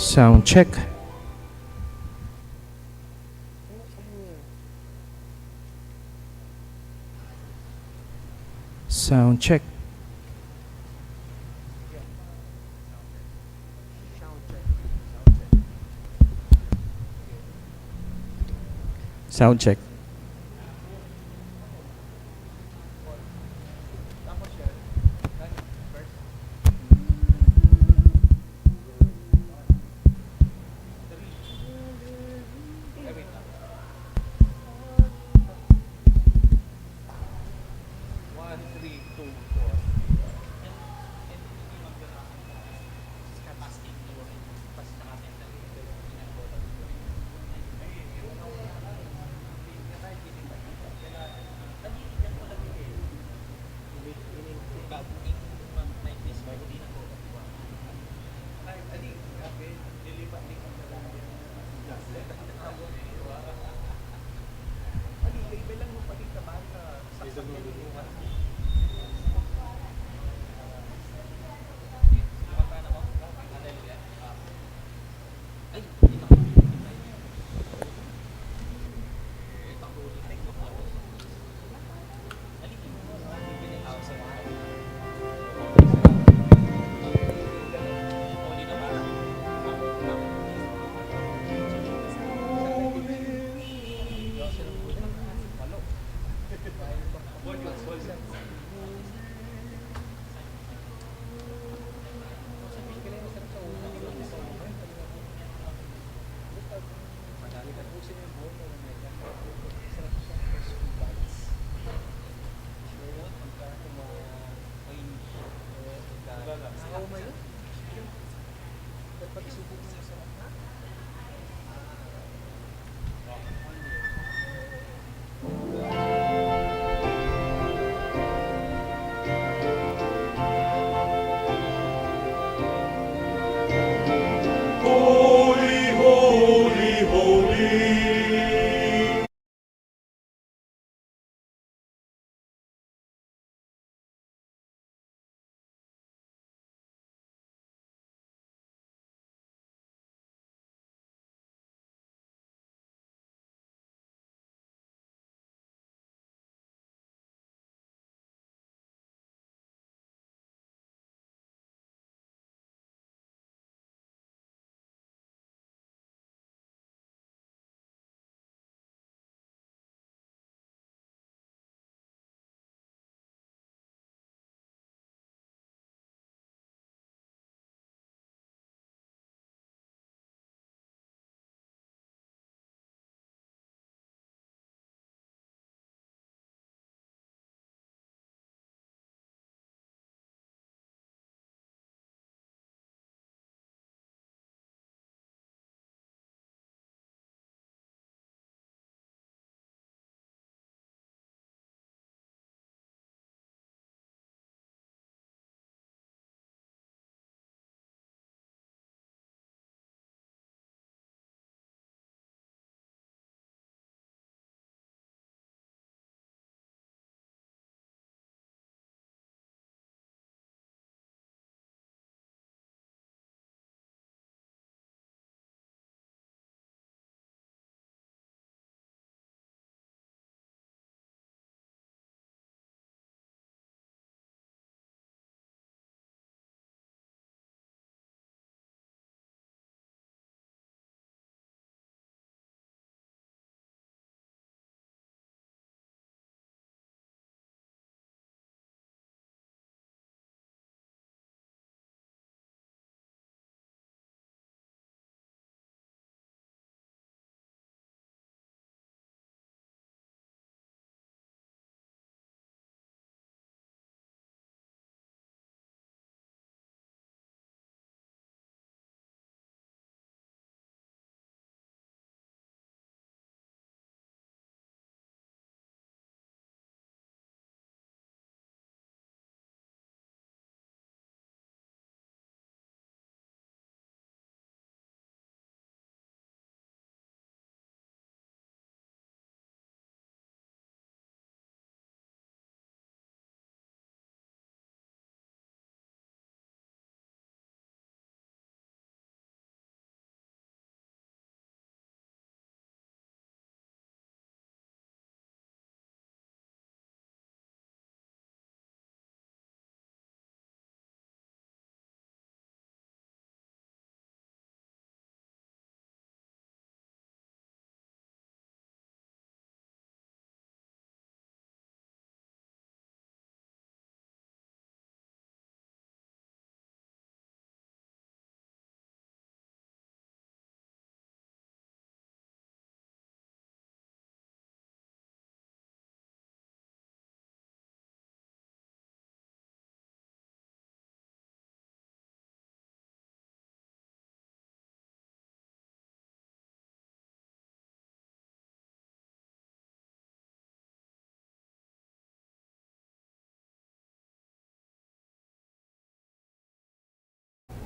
Sound check. Sound check. Sound check.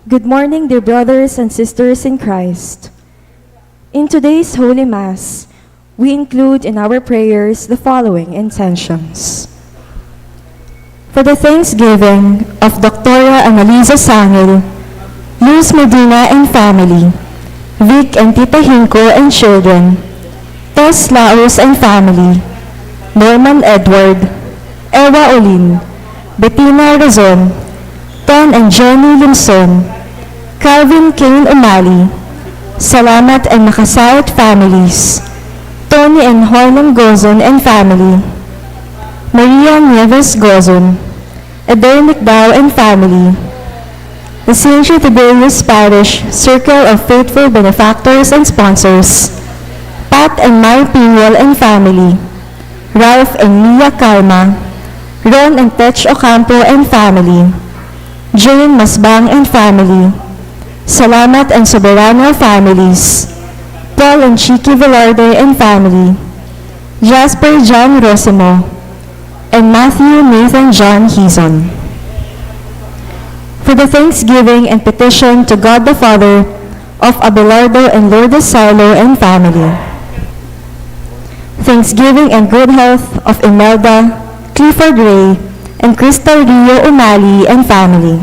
Good morning, dear brothers and sisters in Christ. In today's Holy Mass, we include in our prayers the following intentions. For the thanksgiving of Dr. Annalisa Sangil, Luz Medina and family, Vic and Tita Hinko and children, Tess Laos and family, Norman Edward, Ewa Olin, Bettina Razon, Ten and Jenny Limson, Calvin Kane Umali, Salamat and Makasayat families, Tony and Hornan Gozon and family, Maria Nieves Gozon, Eder McDowell and family, the St. Thaddeus Parish Circle of Faithful Benefactors and Sponsors, Pat and Mai Pinuel and family, Ralph and Mia Calma, Ron and Tech Ocampo and family, Jane Masbang and family, Salamat and Soberano families, Paul and 𝐗𝐿𝐵𝐿𝐴 and family, Jasper John Rosimo, and Matthew Nathan John Hizon. For the thanksgiving and petition to God the Father of Abelardo and Lourdes Silo and family. Thanksgiving and good health of Imelda, Clifford Ray, and Crystal Rio Umali and family.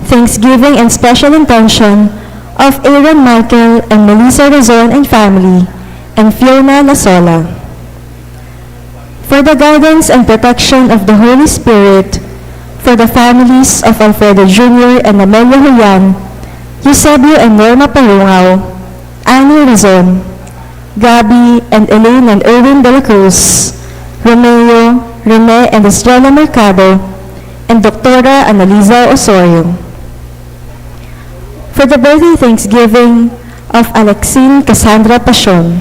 Thanksgiving and special intention of Aaron Michael and Melissa Razon and family, and Fiona Lasola. For the guidance and protection of the Holy Spirit, for the families of Alfredo Jr. and Amelia Huyan, Eusebio and Norma Palungaw, Annie Razon, Gabi and Elaine and Erwin de la Cruz, Romeo, Rene and Estrella Mercado, and Dr. Annalisa Osorio. For the birthday thanksgiving of Alexine Cassandra Pasion.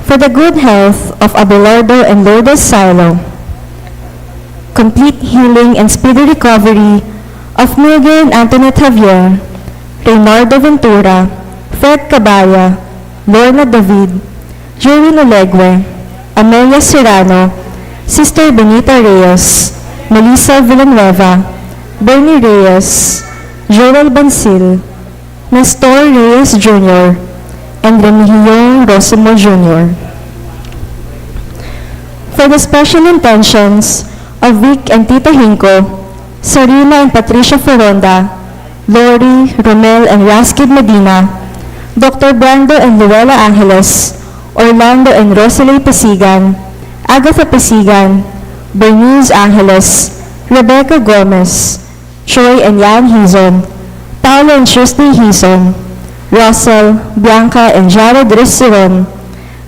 For the good health of Abelardo and Lourdes Silo. Complete healing and speedy recovery of Miguel and Antoinette Javier, Reynardo Ventura, Fred Cabaya, Lorna David, Jerwin Olegwe, Amelia Serrano, Sister Benita Reyes, Melissa Villanueva, Bernie Reyes, Joel Bansil, Nestor Reyes Jr., and Remigio Rosimo Jr. For the special intentions of Vic and Tita Hinko, Sarina and Patricia Foronda, Lori, Romel and Raskid Medina, Dr. Brando and Luella Angeles, Orlando and Rosalie Pasigan, Agatha Pasigan, Bernice Angeles, Rebecca Gomez, Troy and Yan Hizon, Paolo and Tuesday Hizon, Russell, Bianca and Jared Risiron,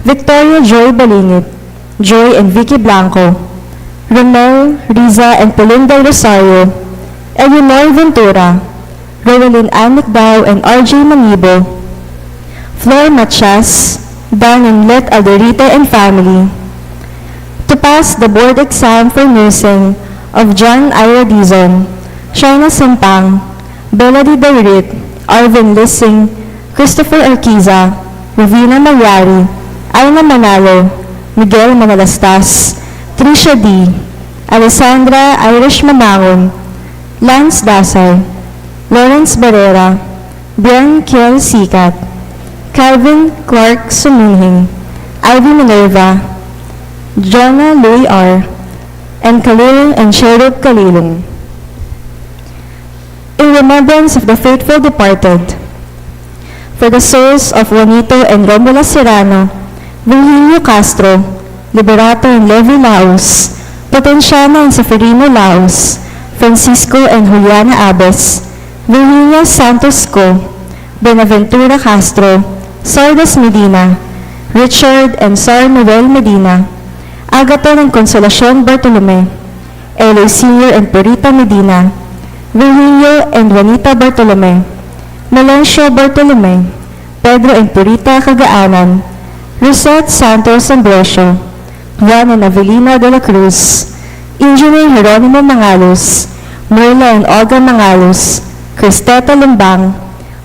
Victoria Joy Balingit, Joy and Vicky Blanco, Romel, Riza and Pelinda Rosario, Eleanor Ventura, Rowelyn Ann McDowell and RJ Manibo, Flor Machas, Dan and Let Alderita and family, to pass the board exam for nursing of John Ira Dizon, Shaina Sampang, Bellady Dairit, Arvin Lissing, Christopher Arquiza, Ravina Magyari, Aina Manalo, Miguel Manalastas, Tricia D, Alessandra Irish Mamangon, Lance Dasay, Lawrence Barrera, Brian Kiel Sikat, Calvin Clark Suminhing, Ivy Minerva, Jonah Louis R., and Khalil and Sherub Kalilong. In remembrance of the faithful departed, for the souls of Juanito and Romulo Serrano, Virgilio Castro, Liberato and Levi Laos, Potenciana and Seferino Laos, Francisco and Juliana Abes, Virginia Santos Co, Benaventura Castro, Sardas Medina, Richard and Sar Noel Medina, Agaton and Consolacion Bartolome, Eloy Sr. and Perita Medina, Virgilio and Juanita Bartolome, Melencio Bartolome, Pedro and Purita Cagaanan, Rosette Santos Ambrosio, Juan and Avelina de la Cruz, Engineer Jeronimo Mangalos, Merla and Olga Mangalos, Cristeta Lumbang,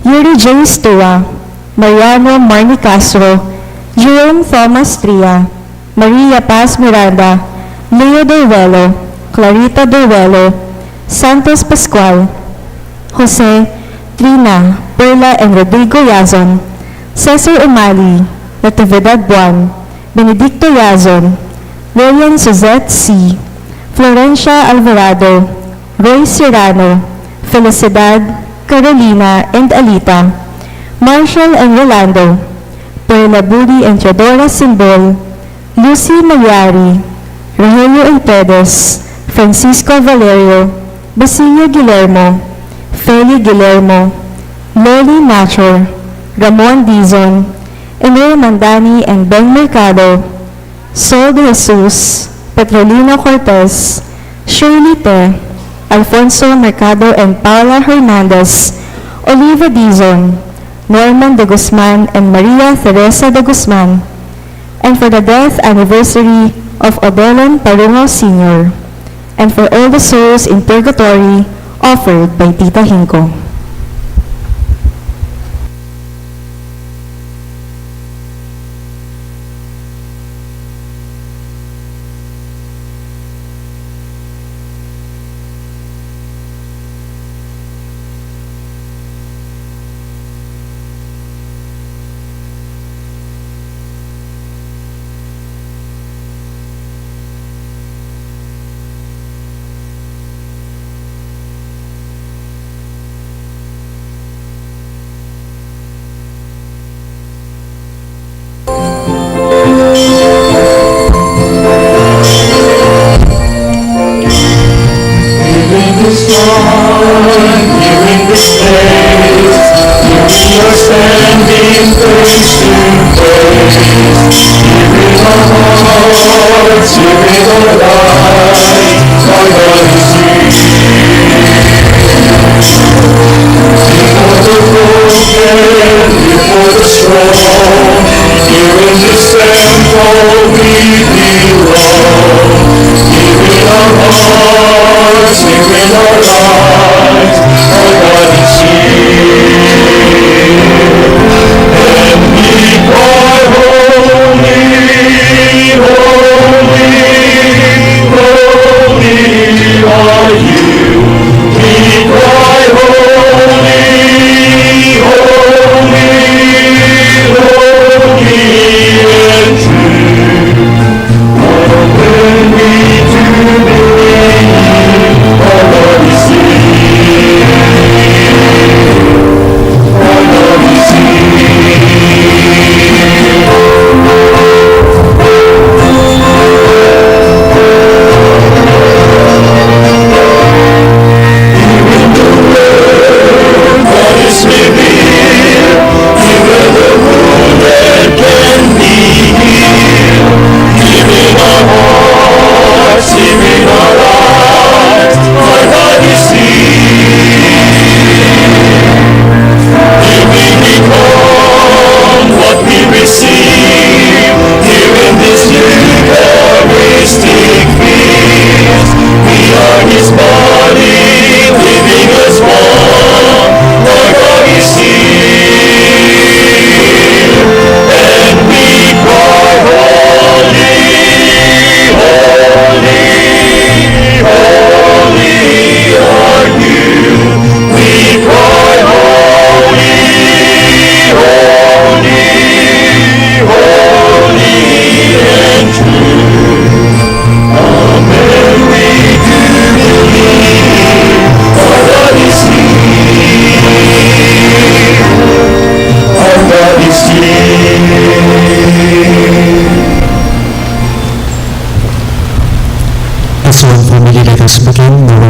Yuri J. Stua, Mariano Marnie Castro, Jerome Thomas Tria, Maria Paz Miranda, Leo Dorvelo, Clarita Dorvelo, Santos Pascual, Jose, Trina, Perla, and Rodrigo Yazon, Cesar Umali, Natividad Buwan, Benedicto Yazon, Lilian Suzette C., Florencia Alvarado, Roy Serrano, Felicidad, Carolina, and Alita, Marshall and Rolando, Perla Budi and Teodora Simbol, Lucy Mayari, Rogelio Ulpedes, Francisco Valerio, Basilio Guillermo, Feli Guillermo, Loli Nacho, Ramon Dizon, Emil Mandani and Ben Mercado, Sol de Jesus, Petrolino Cortez, Shirley Te, Alfonso Mercado and Paula Hernandez, Oliva Dizon, Norman de Guzman and Maria Teresa de Guzman, and for the death anniversary of Odelon Parungo Sr., and for all the souls in purgatory offered by Tita Hinko.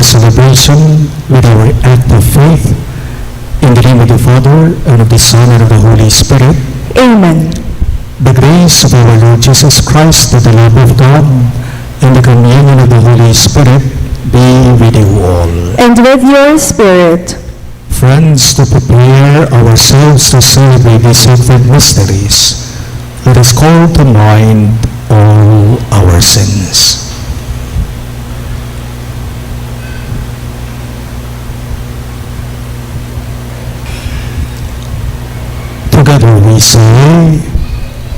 Celebration with our act of faith. In the name of the Father, and of the Son, and of the Holy Spirit. Amen. The grace of our Lord Jesus Christ, the love of God, and the communion of the Holy Spirit be with you all. And with your spirit. Friends, to prepare ourselves to celebrate these sacred mysteries, let us call to mind all our sins. Together we say,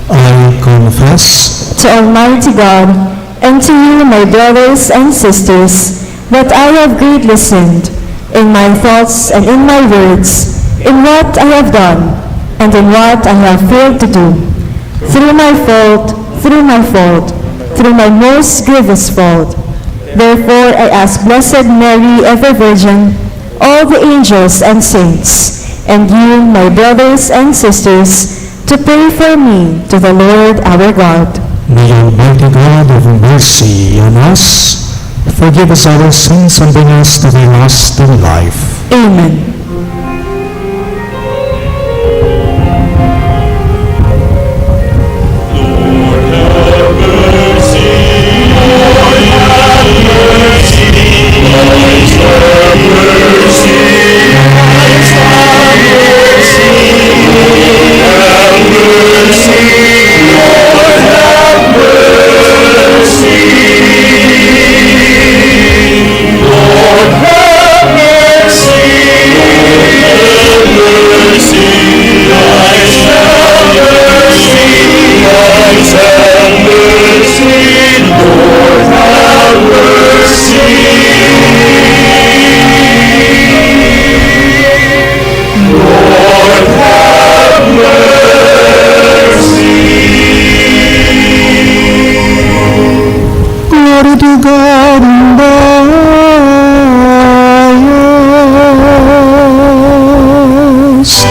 I confess to Almighty God and to you, my brothers and sisters, that I have greatly sinned in my thoughts and in my words, in what I have done and in what I have failed to do, through my fault, through my most grievous fault. Therefore I ask Blessed Mary, ever Virgin, all the angels and saints, and you, my brothers and sisters, to pray for me to the Lord our God. May Almighty God have mercy on us, forgive us our sins, and bring us to everlasting life. Amen. Glory to God in the highest.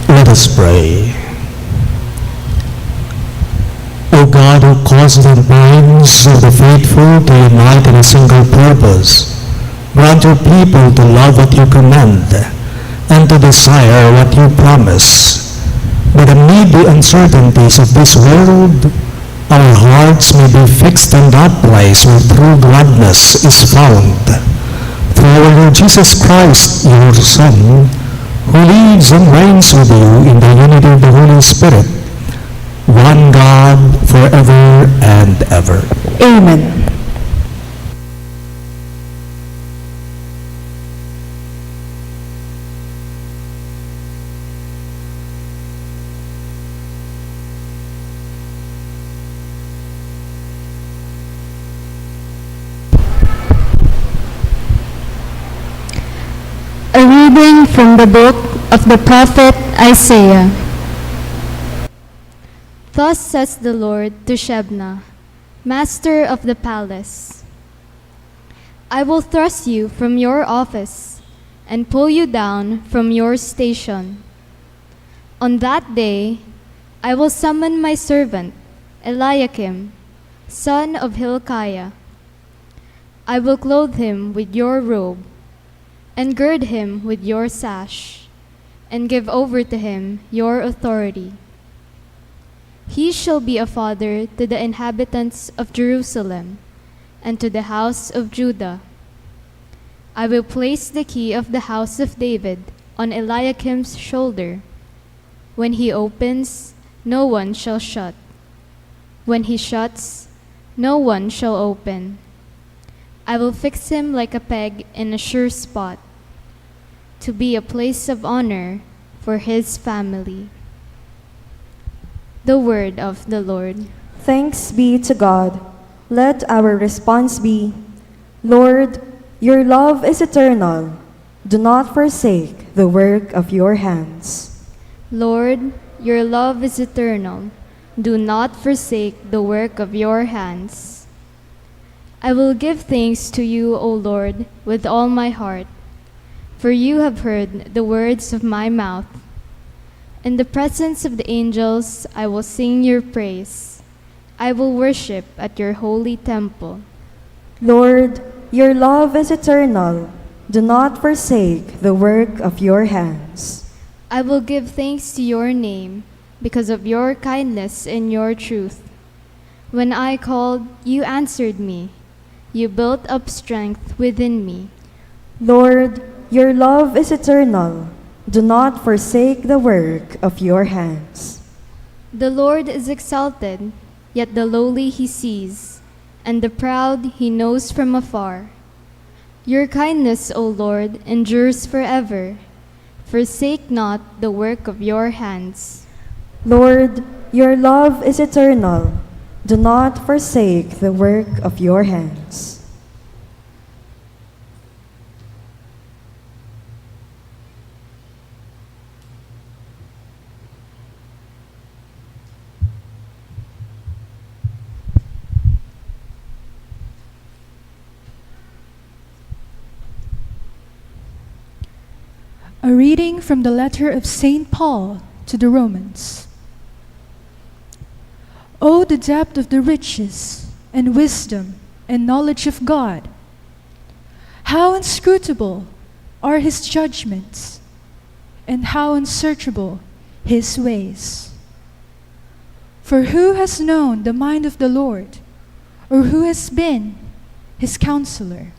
Let us pray. O God, who caused the minds of the faithful to unite in a single purpose, grant your people to love what you command and to desire what you promise. But amid the uncertainties of this world, our hearts may be fixed in that place where true gladness is found. Through our Lord Jesus Christ, your Son, who lives and reigns with you in the unity of the Holy Spirit, one God, forever and ever. Amen. A reading from the book of the prophet Isaiah. Thus says the Lord to Shebna, master of the palace, I will thrust you from your office and pull you down from your station. On that day, I will summon my servant, Eliakim, son of Hilkiah. I will clothe him with your robe, and gird him with your sash, and give over to him your authority. He shall be a father to the inhabitants of Jerusalem, and to the house of Judah. I will place the key of the house of David on Eliakim's shoulder. When he opens, no one shall shut. When he shuts, no one shall open. I will fix him like a peg in a sure spot, to be a place of honor for his family. The word of the Lord. Thanks be to God. Let our response be, Lord, your love is eternal. Do not forsake the work of your hands. Lord, your love is eternal. Do not forsake the work of your hands. I will give thanks to you, O Lord, with all my heart, for you have heard the words of my mouth. In the presence of the angels, I will sing your praise. I will worship at your holy temple. Lord, your love is eternal. Do not forsake the work of your hands. I will give thanks to your name because of your kindness and your truth. When I called, you answered me. You built up strength within me. Lord, your love is eternal. Do not forsake the work of your hands. The Lord is exalted, yet the lowly he sees, and the proud he knows from afar. Your kindness, O Lord, endures forever. Forsake not the work of your hands. Lord, your love is eternal. Do not forsake the work of your hands. A reading from the letter of St. Paul to the Romans. Oh, the depth of the riches and wisdom and knowledge of God! How inscrutable are his judgments, and how unsearchable his ways. For who has known the mind of the Lord, or who has been his counselor?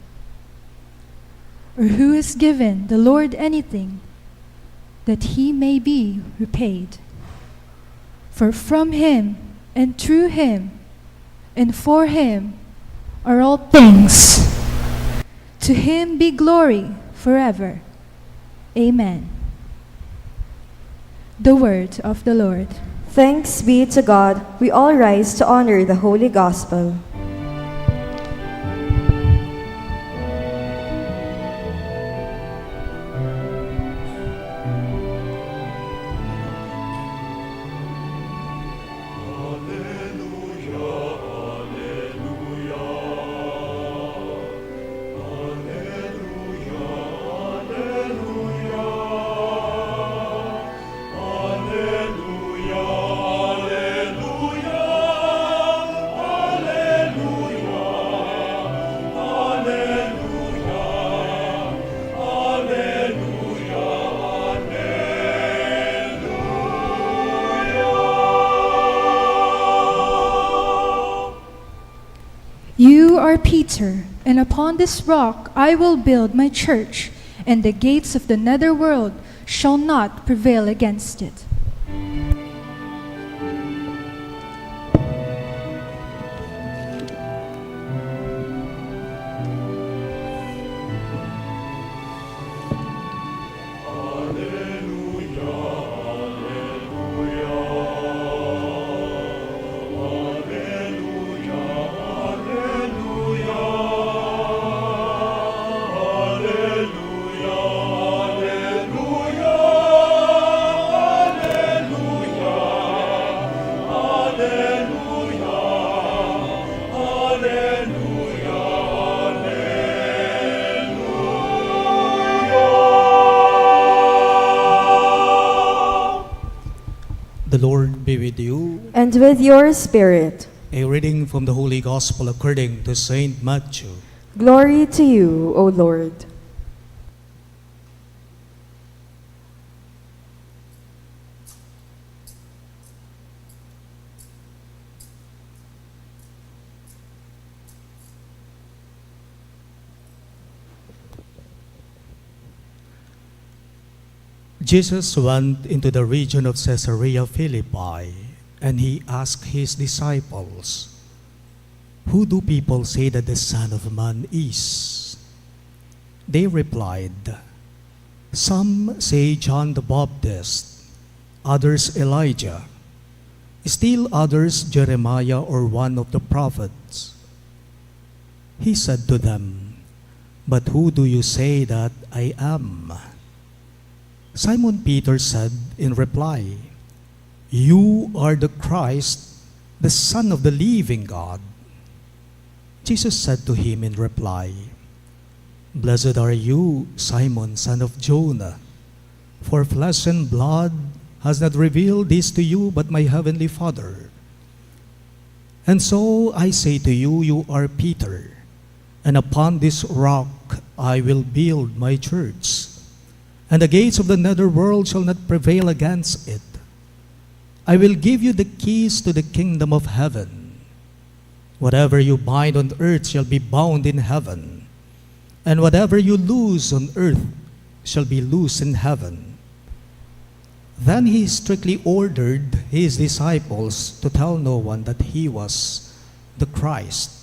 Or who has given the Lord anything that he may be repaid? For from him and through him and for him are all things. To him be glory forever. Amen. The word of the Lord. Thanks be to God. We all rise to honor the Holy Gospel. You are Peter, and upon this rock I will build my church, and the gates of the netherworld shall not prevail against it. be with you. And with your spirit. A reading from the Holy Gospel according to St. Matthew. Glory to you, O Lord. Jesus went into the region of Caesarea Philippi, and he asked his disciples, "Who do people say that the Son of Man is?" They replied, "Some say John the Baptist, others Elijah, still others Jeremiah or one of the prophets." He said to them, "But who do you say that I am?" Simon Peter said in reply, "You are the Christ, the Son of the living God." Jesus said to him in reply, "Blessed are you, Simon, son of Jonah, for flesh and blood has not revealed this to you but my heavenly Father. And so I say to you, you are Peter, and upon this rock I will build my church, and the gates of the netherworld shall not prevail against it. I will give you the keys to the kingdom of heaven. Whatever you bind on earth shall be bound in heaven, and whatever you loose on earth shall be loosed in heaven." Then he strictly ordered his disciples to tell no one that he was the Christ.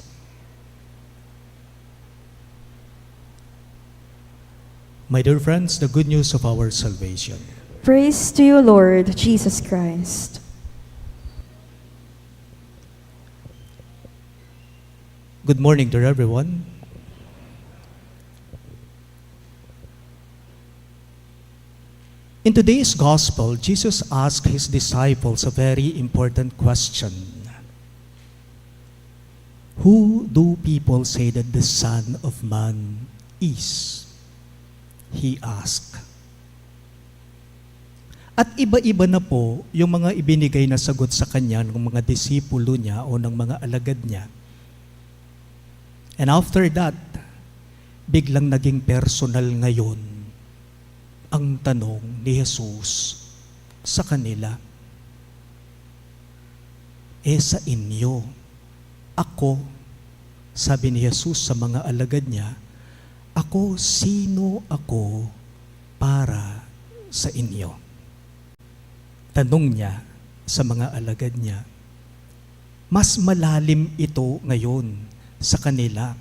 My dear friends, the good news of our salvation. Praise to you, Lord Jesus Christ. Good morning to everyone. In today's gospel, Jesus asked his disciples a very important question. Who do people say that the Son of Man is? He asked. At iba-iba na po yung mga ibinigay na sagot sa kanya ng mga disipulo niya o ng mga alagad niya. And after that, biglang naging personal ngayon ang tanong ni Jesus sa kanila. Sa inyo, ako, sabi ni Jesus sa mga alagad niya, sino ako para sa inyo? Tanong niya sa mga alagad niya. Mas malalim ito ngayon sa kanila.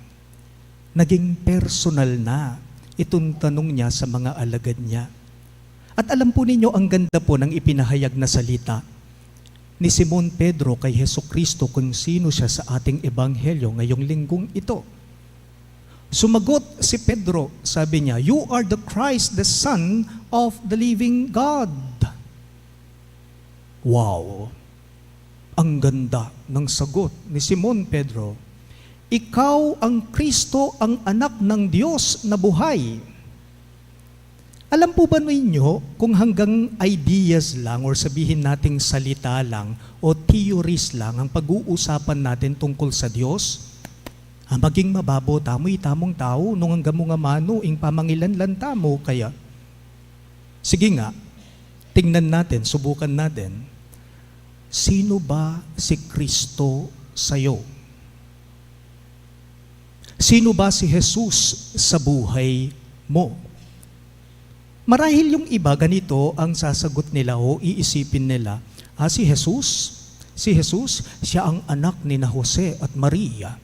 Naging personal na itong tanong niya sa mga alagad niya. At alam po ninyo, ang ganda po ng ipinahayag na salita ni Simon Pedro kay Jesucristo kung sino siya sa ating ebanghelyo ngayong linggong ito. Sumagot si Pedro, sabi niya, "You are the Christ, the Son of the living God." Wow! Ang ganda ng sagot ni Simon Pedro. Ikaw ang Kristo, ang anak ng Diyos na buhay. Alam po ba ninyo kung hanggang ideas lang or sabihin nating salita lang o theories lang ang pag-uusapan natin tungkol sa Diyos? Maging mababo tamo'y tamong tao, nung hanggang mo nga mano, ing pamangilanlan tamo, kaya. Sige nga, tingnan natin, subukan natin. Sino ba si Kristo sa'yo? Sino ba si Jesus sa buhay mo? Marahil yung iba, ganito ang sasagot nila o iisipin nila, si Jesus, siya ang anak ni na Jose at Maria.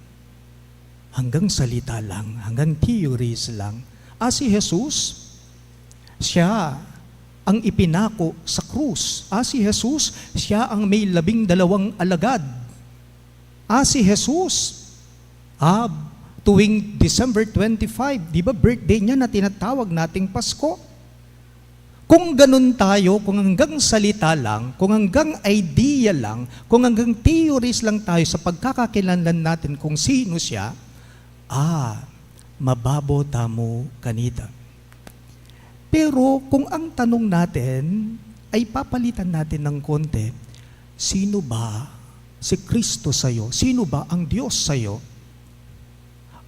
Hanggang salita lang, hanggang theories lang. Si Jesus, siya ang ipinako sa krus. Si Jesus, siya ang may 12 alagad. Si Jesus, tuwing December 25, di ba birthday niya na tinatawag nating Pasko? Kung ganun tayo, kung hanggang salita lang, kung hanggang idea lang, kung hanggang theories lang tayo sa pagkakakilanlan natin kung sino siya, mababo tamo kanita. Pero kung ang tanong natin ay papalitan natin ng konti, sino ba si Kristo sa'yo? Sino ba ang Diyos sa'yo?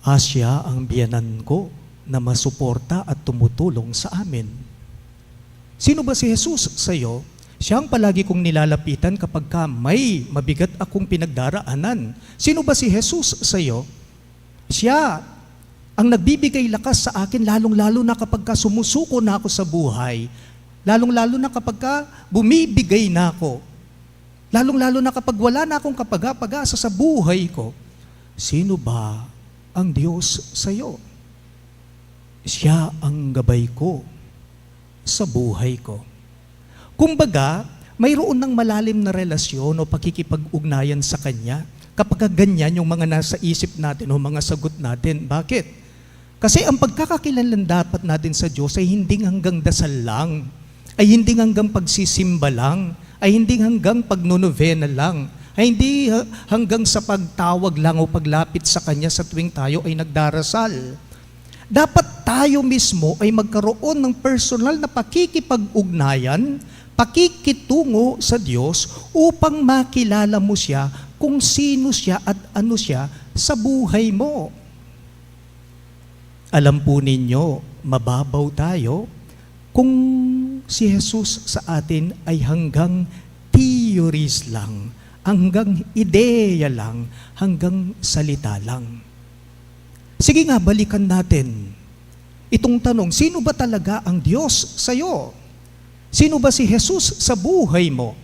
Siya ang biyanan ko na masuporta at tumutulong sa amin. Sino ba si Jesus sa'yo? Siya ang palagi kong nilalapitan kapag may mabigat akong pinagdaraanan. Sino ba si Jesus sa'yo? Siya ang nagbibigay lakas sa akin, lalong-lalo na kapag sumusuko na ako sa buhay, lalong-lalo na kapag bumibigay na ako, lalong-lalo na kapag wala na akong kapag-pag-asa sa buhay ko. Sino ba ang Diyos sa'yo? Siya ang gabay ko sa buhay ko. Kumbaga, mayroon ng malalim na relasyon o pakikipag-ugnayan sa Kanya kapag ganyan yung mga nasa isip natin o mga sagot natin. Bakit? Kasi ang pagkakakilanlan dapat natin sa Diyos ay hindi hanggang dasal lang, ay hindi hanggang pagsisimba lang, ay hindi hanggang pagnonovena lang, ay hindi hanggang sa pagtawag lang o paglapit sa Kanya sa tuwing tayo ay nagdarasal. Dapat tayo mismo ay magkaroon ng personal na pakikipag-ugnayan, pakikitungo sa Diyos upang makilala mo siya kung sino siya at ano siya sa buhay mo. Alam po ninyo, mababaw tayo kung si Jesus sa atin ay hanggang theories lang, hanggang ideya lang, hanggang salita lang. Sige nga, balikan natin itong tanong, sino ba talaga ang Diyos sa'yo? Sino ba si Jesus sa buhay mo?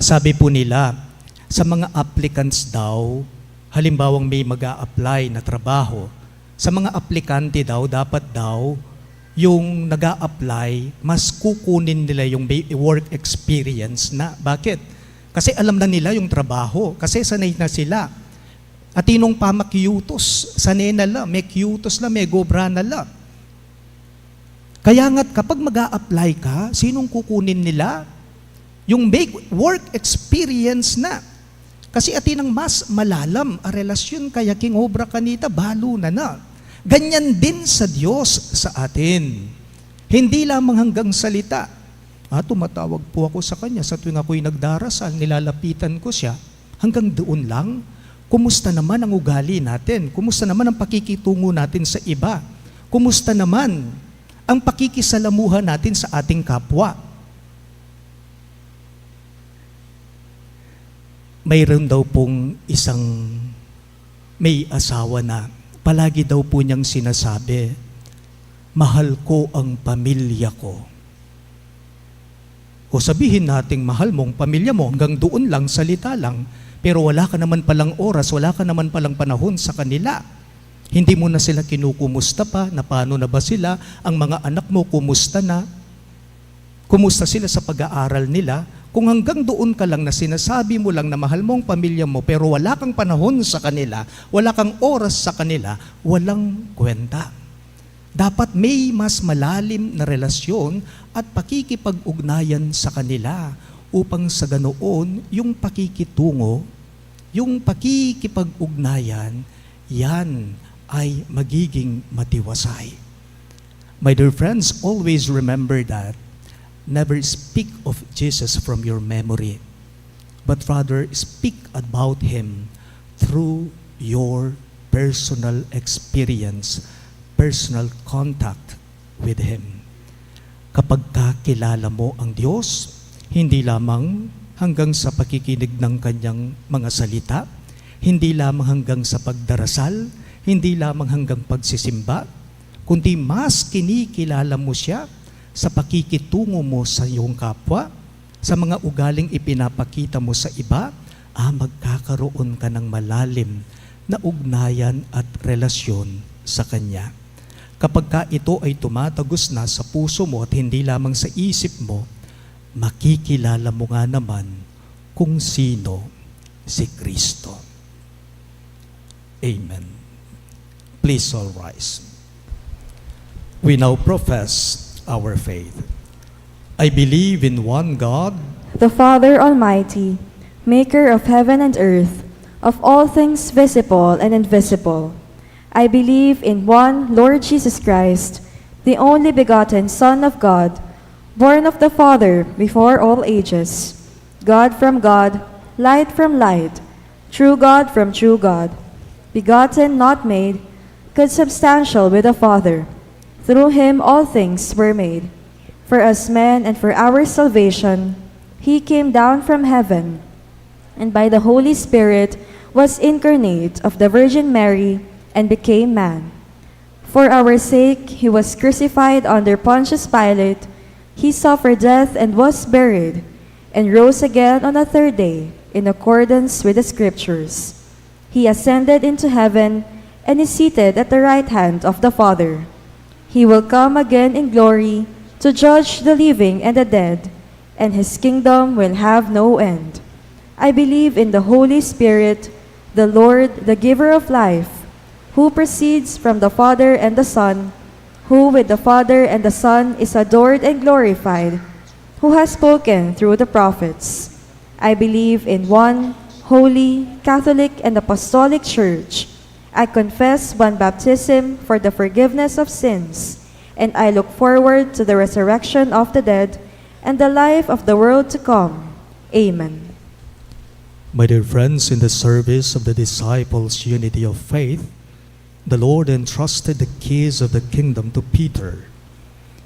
Sabi po nila, sa mga applicants daw, halimbawang may mag-a-apply na trabaho, sa mga aplikante daw, dapat daw, yung nag-a-apply, mas kukunin nila yung work experience na. Bakit? Kasi alam na nila yung trabaho, kasi sanay na sila. At tinong pamakyutos, sanay na la, may kyutos la, may gobra na la. Kaya nga't kapag mag-a-apply ka, sinong kukunin nila? Yung may work experience na. Kasi atinang mas malalam a relasyon kaya 𝐾𝐈𝐕𝐄 balo na. Ganyan din sa Diyos sa atin. Hindi lamang hanggang salita. Tumatawag po ako sa Kanya sa tuwing ako'y nagdarasal, nilalapitan ko siya. Hanggang doon lang. Kumusta naman ang ugali natin? Kumusta naman ang pakikitungo natin sa iba? Kumusta naman ang pakikisalamuha natin sa ating kapwa? Mayroon daw pong isang may asawa na palagi daw po niyang sinasabi, mahal ko ang pamilya ko. O sabihin nating mahal mo ang pamilya mo, hanggang doon lang, salita lang, pero wala ka naman palang oras, wala ka naman palang panahon sa kanila. Hindi mo na sila kinukumusta pa, na paano na ba sila, ang mga anak mo, kumusta na? Kumusta sila sa pag-aaral nila? Kung hanggang doon ka lang na sinasabi mo lang na mahal mo ang pamilya mo, pero wala kang panahon sa kanila, wala kang oras sa kanila, walang kwenta. Dapat may mas malalim na relasyon at pakikipag-ugnayan sa kanila upang sa ganoon, yung pakikitungo, yung pakikipag-ugnayan, yan ay magiging matiwasay. My dear friends, always remember that never speak of Jesus from your memory, but rather speak about Him through your personal experience, personal contact with Him. Kapag kakilala mo ang Diyos, hindi lamang hanggang sa pakikinig ng Kanyang mga salita, hindi lamang hanggang sa pagdarasal, hindi lamang hanggang pagsisimba, kundi mas kinikilala mo siya sa pakikitungo mo sa iyong kapwa, sa mga ugaling ipinapakita mo sa iba, magkakaroon ka ng malalim na ugnayan at relasyon sa Kanya. Kapag ka ito ay tumatagos na sa puso mo at hindi lamang sa isip mo, makikilala mo nga naman kung sino si Kristo. Amen. Please all rise. We now profess our faith. I believe in one God, the Father Almighty, maker of heaven and earth, of all things visible and invisible. I believe in one Lord Jesus Christ, the only begotten Son of God, born of the Father before all ages, God from God, light from light, true God from true God, begotten, not made, consubstantial with the Father. Through him all things were made. For us men and for our salvation, he came down from heaven, and by the Holy Spirit was incarnate of the Virgin Mary and became man. For our sake he was crucified under Pontius Pilate. He suffered death and was buried, and rose again on the third day, in accordance with the Scriptures. He ascended into heaven and is seated at the right hand of the Father. He will come again in glory to judge the living and the dead, and his kingdom will have no end. I believe in the Holy Spirit, the Lord, the giver of life, who proceeds from the Father and the Son, who with the Father and the Son is adored and glorified, who has spoken through the prophets. I believe in one holy, Catholic, and Apostolic Church. I confess one baptism for the forgiveness of sins, and I look forward to the resurrection of the dead and the life of the world to come. Amen. My dear friends, in the service of the disciples' unity of faith, the Lord entrusted the keys of the kingdom to Peter.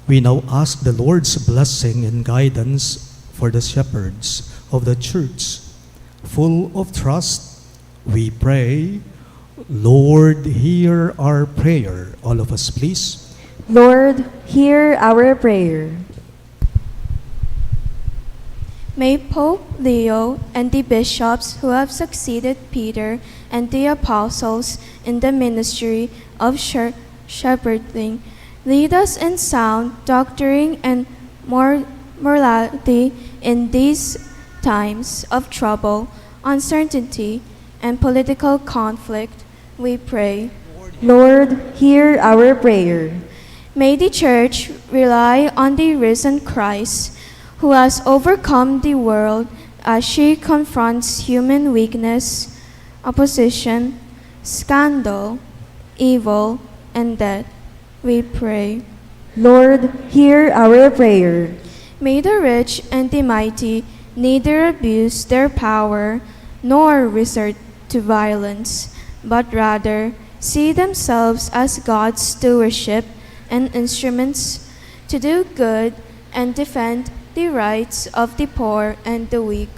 We now ask the Lord's blessing and guidance for the shepherds of the church. Full of trust, we pray, Lord, hear our prayer. All of us, please. Lord, hear our prayer. May Pope Leo and the bishops who have succeeded Peter and the apostles in the ministry of shepherding lead us in sound doctrine and morality in these times of trouble, uncertainty, and political conflict, we pray. Lord, hear our prayer. May the Church rely on the risen Christ, who has overcome the world as she confronts human weakness, opposition, scandal, evil, and death. We pray. Lord, hear our prayer. May the rich and the mighty neither abuse their power nor resort to violence, but rather see themselves as God's stewardship and instruments to do good and defend the rights of the poor and the weak.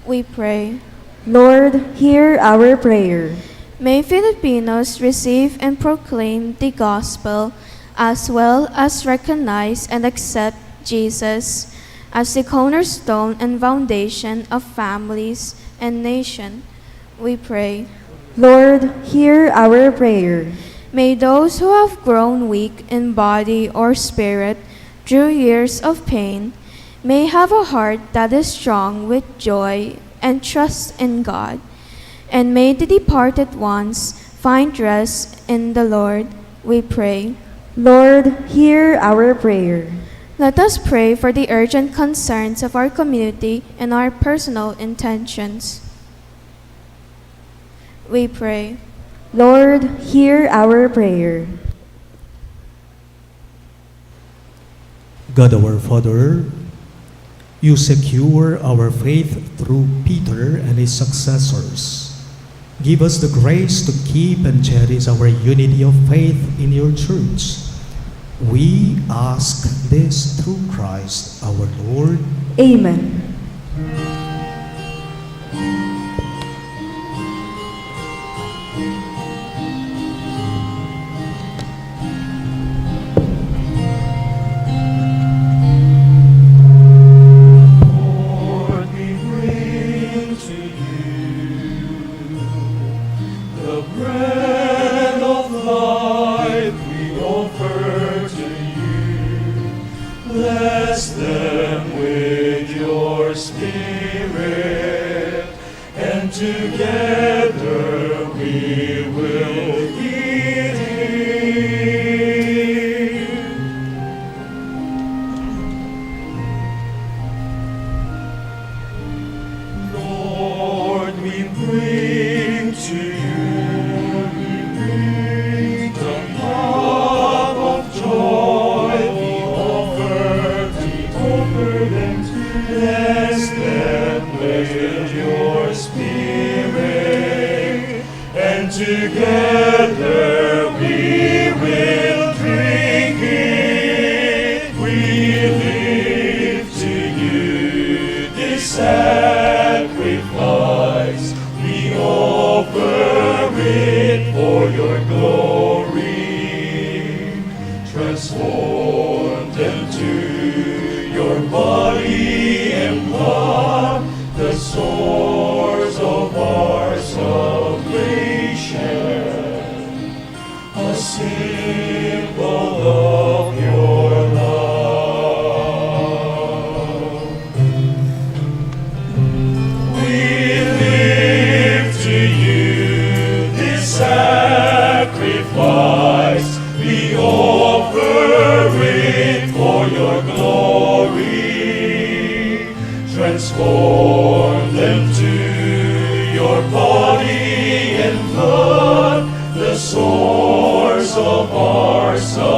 We pray. Lord, hear our prayer. May Filipinos receive and proclaim the gospel, as well as recognize and accept Jesus as the cornerstone and foundation of families and nation. We pray. Lord, hear our prayer. May those who have grown weak in body or spirit through years of pain may have a heart that is strong with joy and trust in God. And may the departed ones find rest in the Lord, we pray. Lord, hear our prayer. Let us pray for the urgent concerns of our community and our personal intentions. We pray. Lord, hear our prayer. God our Father, you secure our faith through Peter and his successors. Give us the grace to keep and cherish our unity of faith in your church. We ask this through Christ our Lord. Amen. Together we will drink it. We live to you this sacrifice. We offer it for your glory. Transform them to your body and blood, the source of our salvation, a symbol of your love. We live to you this sacrifice. We offer it for your glory. Transform them to your body and blood, the source of our salvation,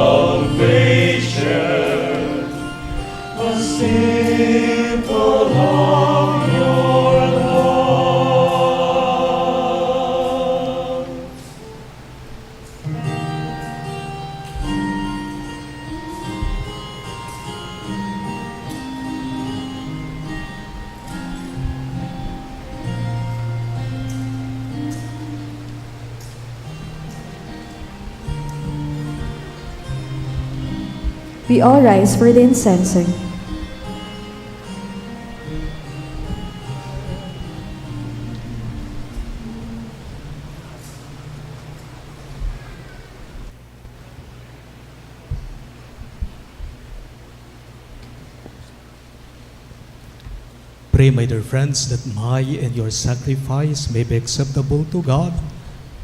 a symbol of your love. We all rise for the incensing. Pray, my dear friends, that my and your sacrifice may be acceptable to God,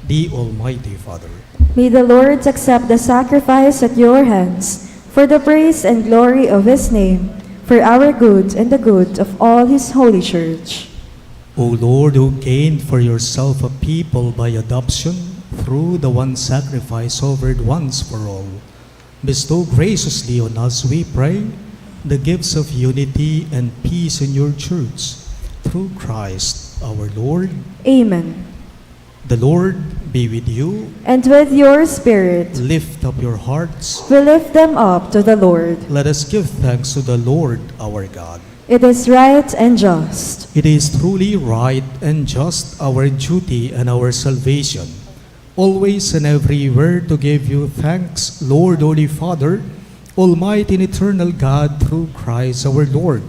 the Almighty Father. May the Lord accept the sacrifice at your hands for the praise and glory of his name, for our good and the good of all his holy church. O Lord, who gained for yourself a people by adoption through the one sacrifice offered once for all, bestow graciously on us, we pray, the gifts of unity and peace in your church, through Christ our Lord. Amen. The Lord be with you. And with your spirit, Lift up your hearts. we lift them up to the Lord. Let us give thanks to the Lord our God. It is right and just. It is truly right and just, our duty and our salvation, always and everywhere to give you thanks, Lord, Holy Father, Almighty and eternal God, through Christ our Lord.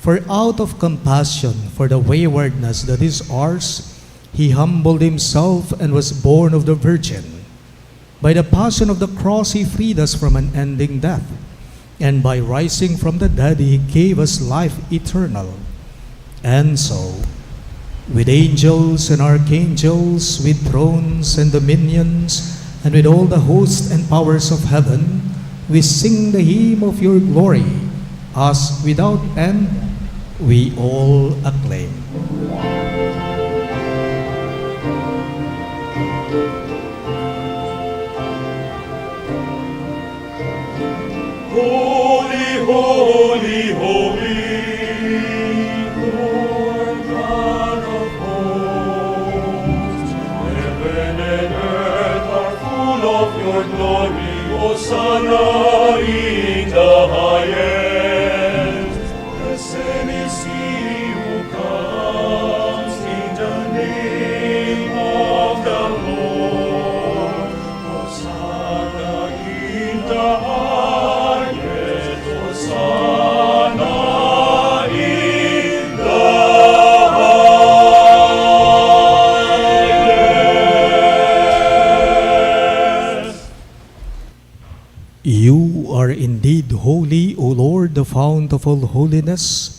For out of compassion for the waywardness that is ours, he humbled himself and was born of the Virgin. By the passion of the cross, he freed us from unending death. And by rising from the dead, he gave us life eternal. And so, with angels and archangels, with thrones and dominions, and with all the hosts and powers of heaven, we sing the hymn of your glory, as without end we all acclaim. Holy, holy, holy, Lord God of hosts, heaven and earth are full of your glory. Hosanna in the highest. Blessed is he who comes in the name of the Lord. Hosanna in the highest. Hosanna in the highest. You are indeed holy, O Lord, the fount of all holiness.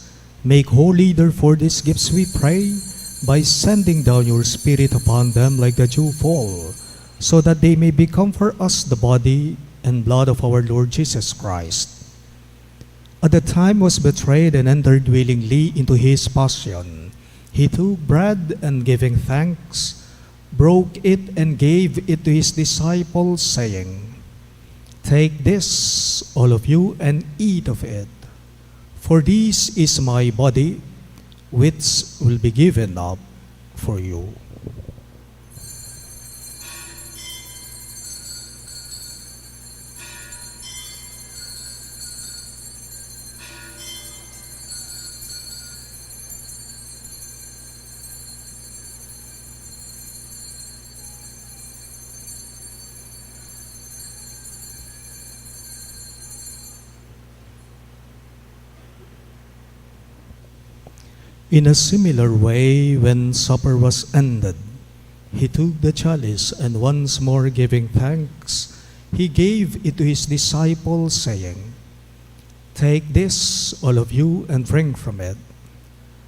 Make holy, therefore, these gifts, we pray, by sending down your Spirit upon them like the dew fall, so that they may become for us the body and blood of our Lord Jesus Christ. At the time he was betrayed and entered willingly into his passion, he took bread and giving thanks, broke it and gave it to his disciples, saying, "Take this, all of you, and eat of it, for this is my body, which will be given up for you." In a similar way, when supper was ended, he took the chalice, and once more giving thanks, he gave it to his disciples, saying, "Take this, all of you, and drink from it.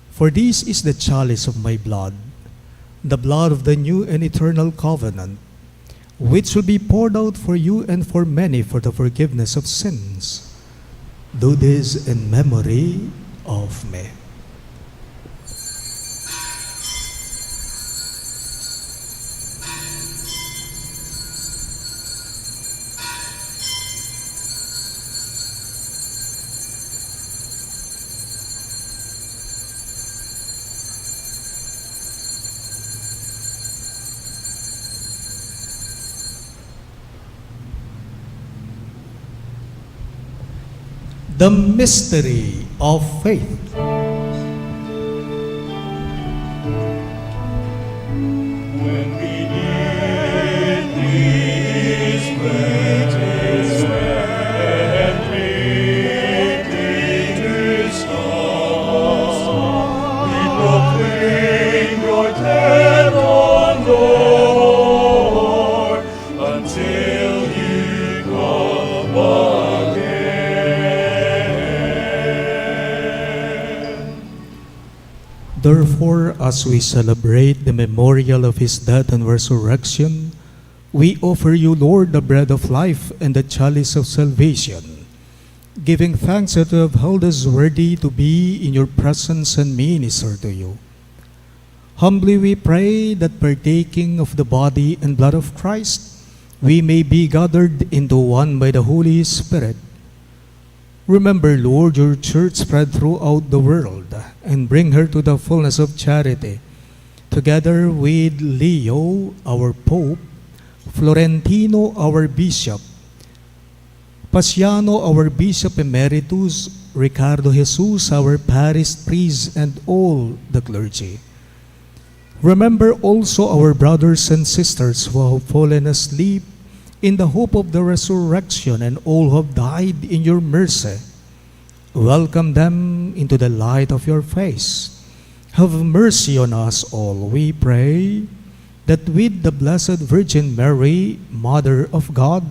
For this is the chalice of my blood, the blood of the new and eternal covenant, which will be poured out for you and for many for the forgiveness of sins. Do this in memory of me." The mystery of faith. When we eat these bread and drink this cup, we proclaim your death, O Lord, until you come again. Therefore, as we celebrate the memorial of his death and resurrection, we offer you, Lord, the bread of life and the chalice of salvation, giving thanks that you have held us worthy to be in your presence and minister to you. Humbly we pray that partaking of the body and blood of Christ, we may be gathered into one by the Holy Spirit. Remember, Lord, your church spread throughout the world, and bring her to the fullness of charity, together with Leo, our Pope, Florentino, our Bishop, Paciano, our Bishop Emeritus, Ricardo Jesus, our Parish Priest, and all the clergy. Remember also our brothers and sisters who have fallen asleep in the hope of the resurrection, and all who have died in your mercy. Welcome them into the light of your face. Have mercy on us all, we pray, that with the Blessed Virgin Mary, Mother of God,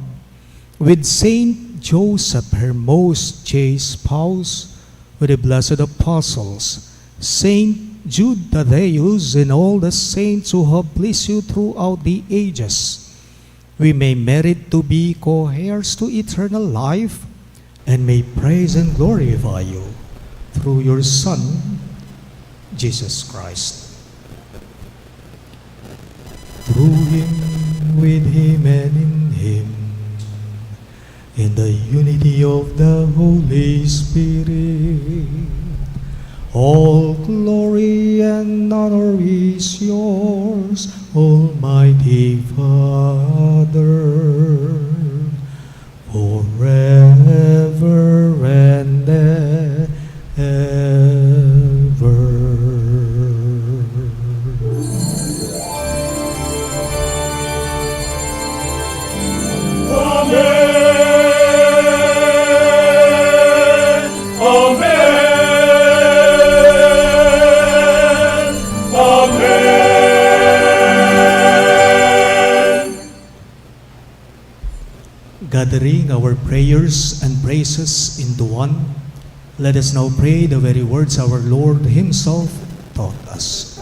with Saint Joseph, her most chaste spouse, with the blessed apostles, Saint Jude, Thaddeus, and all the saints who have pleased you throughout the ages, we may merit to be co-heirs to eternal life, and may praise and glorify you through your Son, Jesus Christ. Through him, with him, and in him, in the unity of the Holy Spirit, all glory and honor is yours, Almighty Father, forever and ever. Gathering our prayers and praises into one, let us now pray the very words our Lord himself taught us.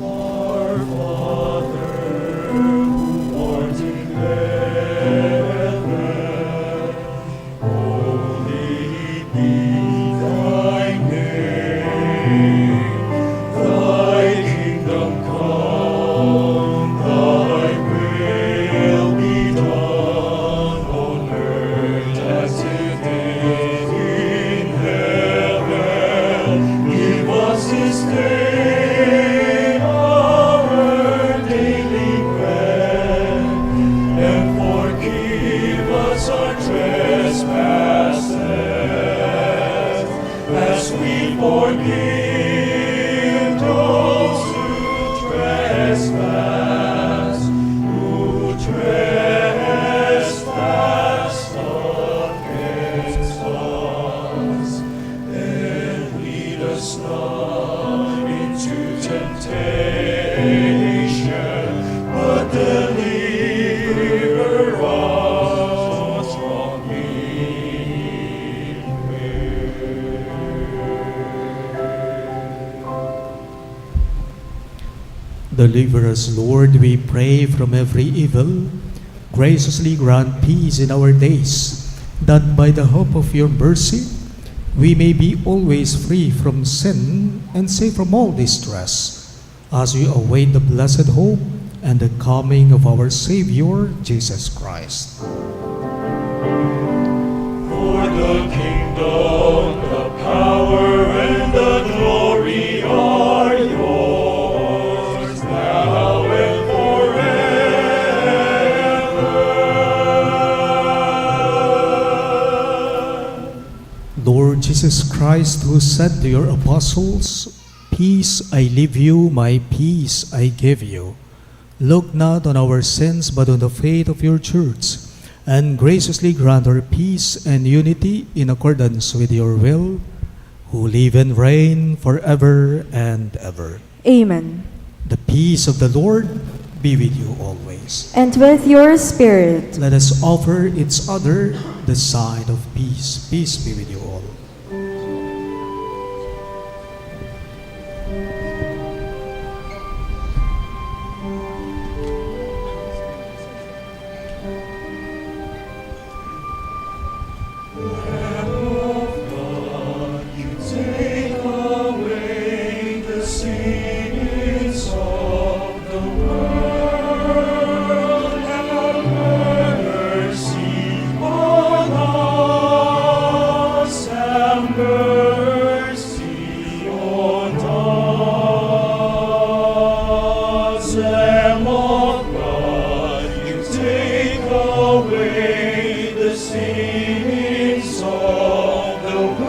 Our Father, who art in heaven, holy be thy name. Thy kingdom come. Deliver us, Lord, we pray, from every evil. Graciously grant peace in our days, that by the hope of your mercy, we may be always free from sin and safe from all distress, as we await the blessed hope and the coming of our Savior, Jesus Christ. For the kingdom, the power, and the glory are yours, now and forever. Lord Jesus Christ, who said to your apostles, "Peace I leave you, my peace I give you," look not on our sins, but on the faith of your church, and graciously grant her peace and unity in accordance with your will, who live and reign forever and ever. Amen. The peace of the Lord be with you always. And with your spirit. Let us offer each other the sign of peace. Peace be with you all. Take away the sins of the world, have mercy on us, have mercy on us. Lamb of God, you take away the sins of the world.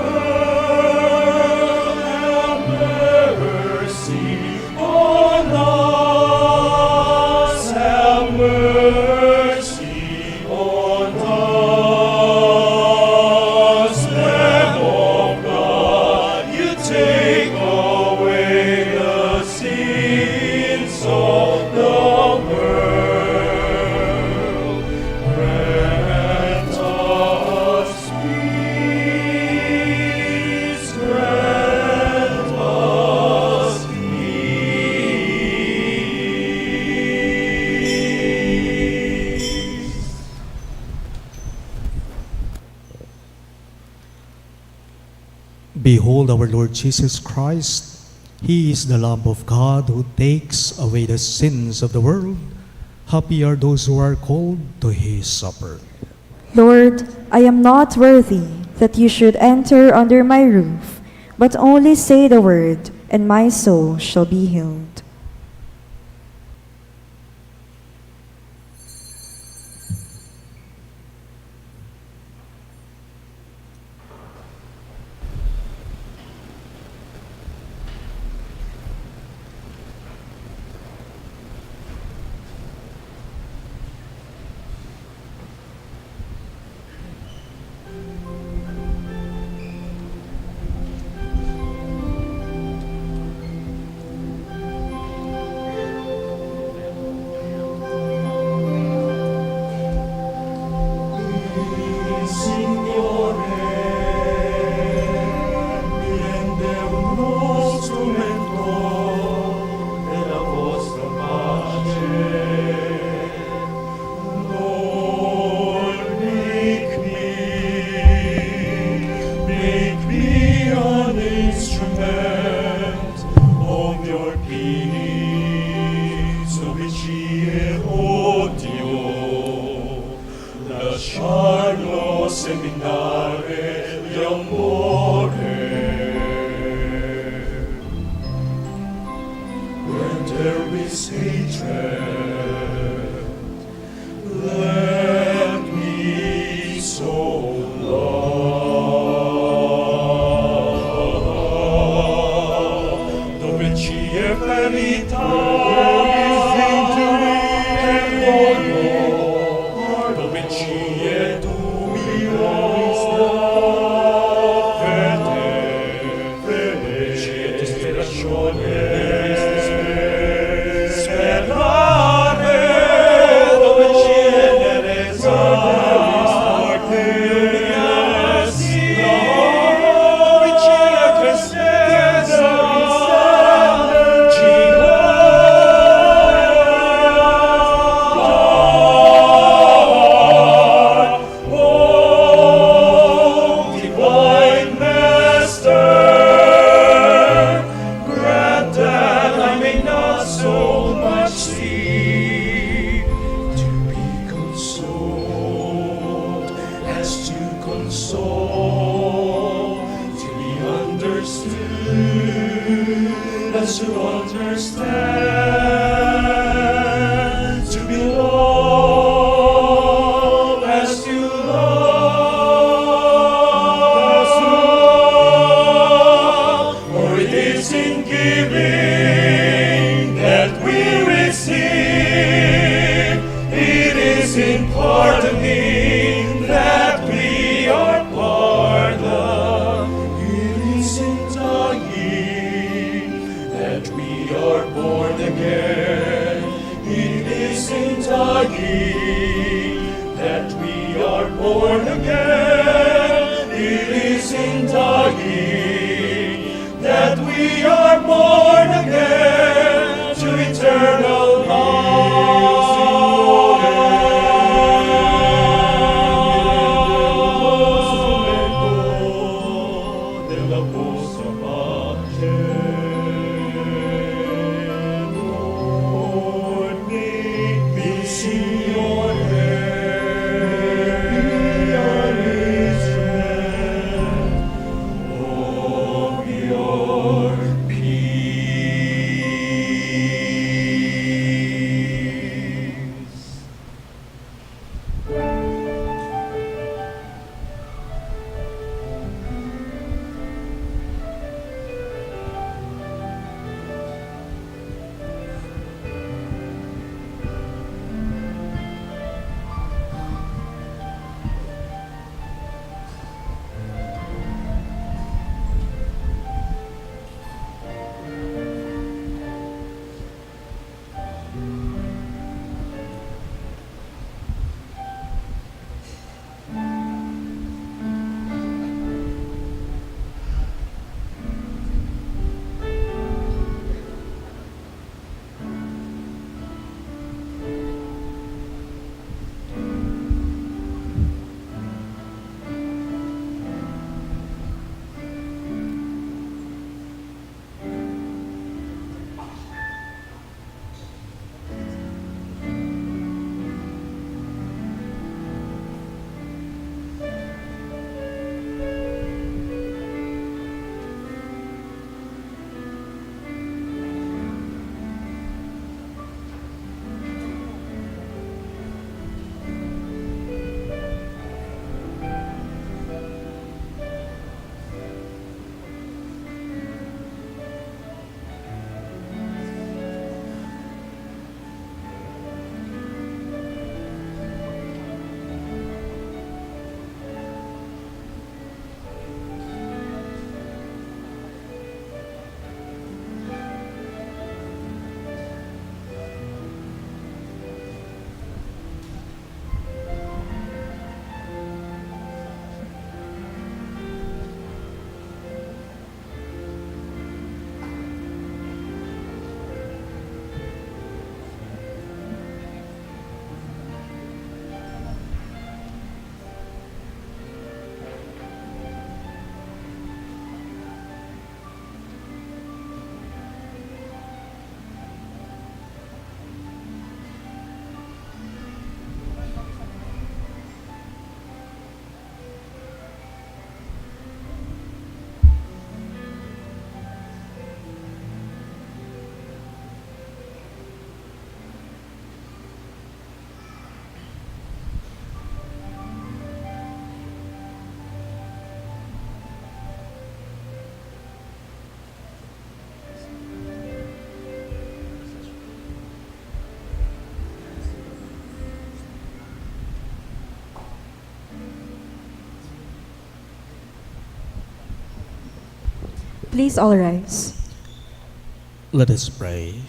Behold our Lord Jesus Christ. He is the Lamb of God who takes away the sins of the world. Happy are those who are called to his supper. Lord, I am not worthy that you should enter under my roof, but only say the word, and my soul shall be healed. understand to be loved as you love. For it is in giving that we receive, it is in pardoning that we are pardoned, it is in dying that we are born again, it is in dying that we are born again, it is in dying that we are born again to eternal life. De la vostra pace, Lord, make me see your hand, be an instrument of your peace. Please all rise. Let us pray.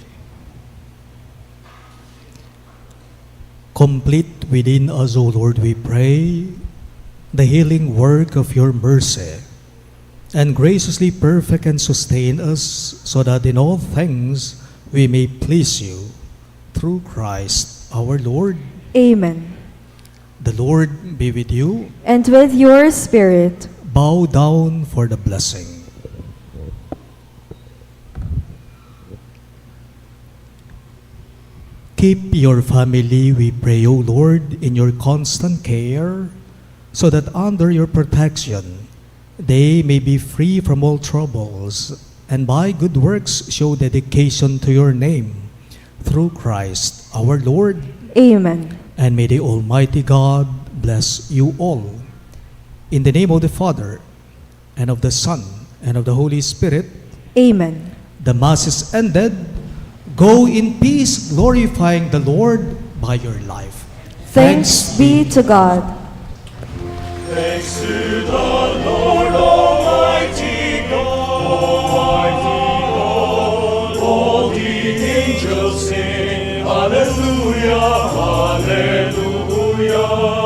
Complete within us, O Lord, we pray, the healing work of your mercy, and graciously perfect and sustain us, so that in all things we may please you, through Christ our Lord. Amen. The Lord be with you. And with your spirit. Bow down for the blessing. Keep your family, we pray, O Lord, in your constant care, so that under your protection they may be free from all troubles and by good works show dedication to your name, through Christ our Lord. Amen. And may the Almighty God bless you all. In the name of the Father, and of the Son, and of the Holy Spirit. Amen. The Mass is ended. Go in peace, glorifying the Lord by your life. Thanks be to God. Thanks to the Lord Almighty God. All the angels sing, Hallelujah, Hallelujah.